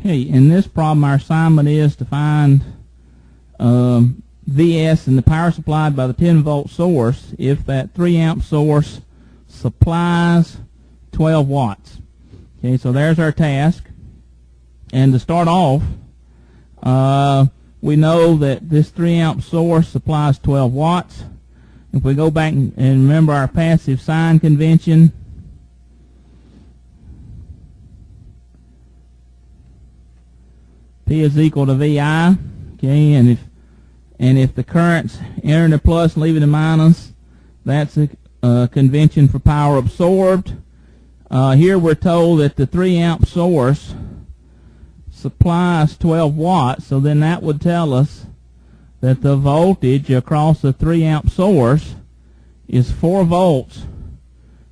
Okay, in this problem our assignment is to find Vs in the power supplied by the 10 volt source if that 3 amp source supplies 12 watts. Okay, so there's our task. And to start off, we know that this 3 amp source supplies 12 watts. If we go back and remember our passive sign convention, P is equal to VI, okay, and if the current's entering the plus and leaving the minus, that's a convention for power absorbed. Here we're told that the 3 amp source supplies 12 watts, so then that would tell us that the voltage across the 3 amp source is 4 volts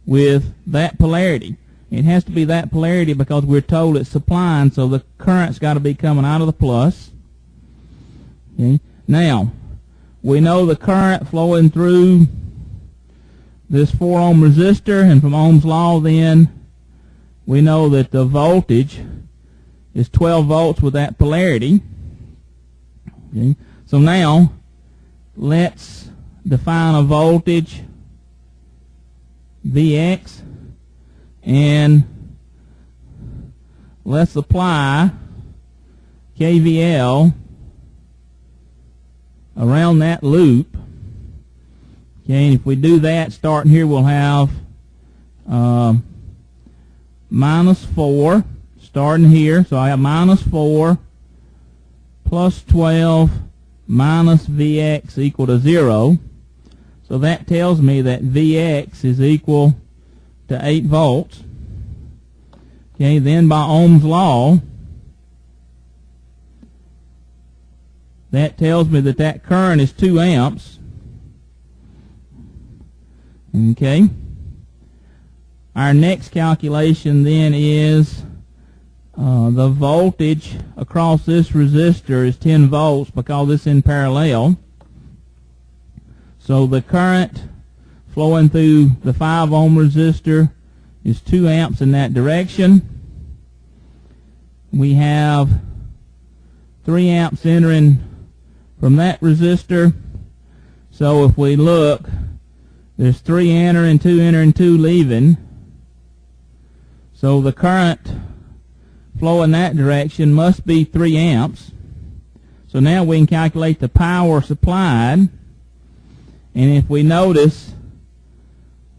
with that polarity. It has to be that polarity because we're told it's supplying, so the current's got to be coming out of the plus. Okay. Now, we know the current flowing through this 4 ohm resistor, and from Ohm's law then we know that the voltage is 12 volts with that polarity. Okay. So now let's define a voltage Vx, and let's apply KVL around that loop. Okay, and if we do that, starting here, we'll have minus 4 starting here. So I have minus 4 plus 12 minus Vx equal to 0. So that tells me that Vx is equal to 8 volts. Okay, then by Ohm's law, that tells me that that current is 2 amps. Okay. Our next calculation then is the voltage across this resistor is 10 volts because it's in parallel. So the current flowing through the 5 ohm resistor is 2 amps in that direction. We have 3 amps entering from that resistor. So if we look, there's 3 entering, 2 leaving. So the current flow in that direction must be 3 amps. So now we can calculate the power supplied. And if we notice,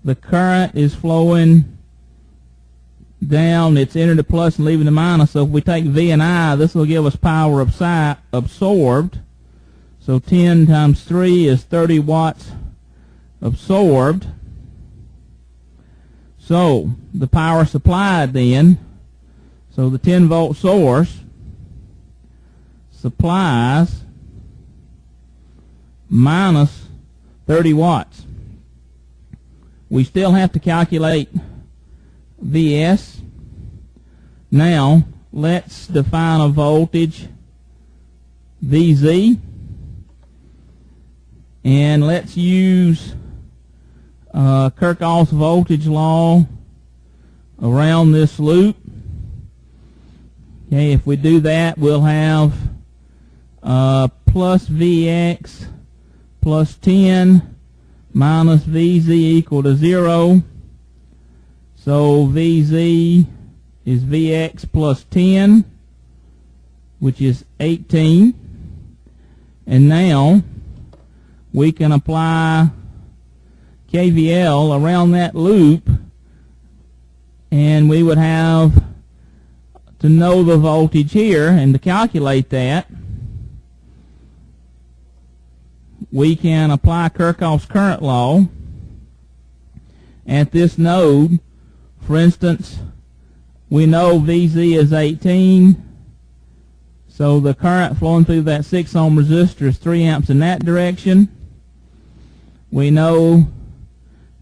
the current is flowing down, it's entering the plus and leaving the minus. So if we take V and I, this will give us power absorbed. So 10 times 3 is 30 watts absorbed. So the power supplied then, so the 10 volt source supplies minus 30 watts. We still have to calculate Vs. Now let's define a voltage Vz, and let's use Kirchhoff's voltage law around this loop. Okay, if we do that, we'll have plus Vx plus 10 minus Vz equal to 0. So Vz is Vx plus 10, which is 18. And now we can apply KVL around that loop, and we would have to know the voltage here, and to calculate that we can apply Kirchhoff's current law at this node. For instance, we know Vz is 18, so the current flowing through that 6 ohm resistor is 3 amps in that direction. We know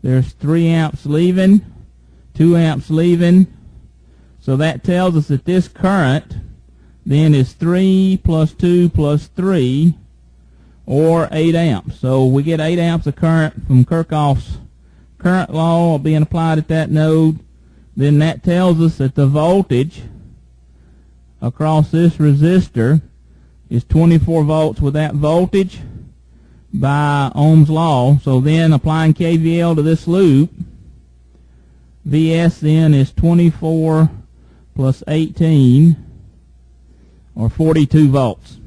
there's 3 amps leaving, 2 amps leaving, so that tells us that this current then is 3 plus 2 plus 3, or 8 amps. So we get 8 amps of current from Kirchhoff's current law being applied at that node. Then that tells us that the voltage across this resistor is 24 volts with that voltage by Ohm's law. So then applying KVL to this loop, Vs then is 24 plus 18, or 42 volts.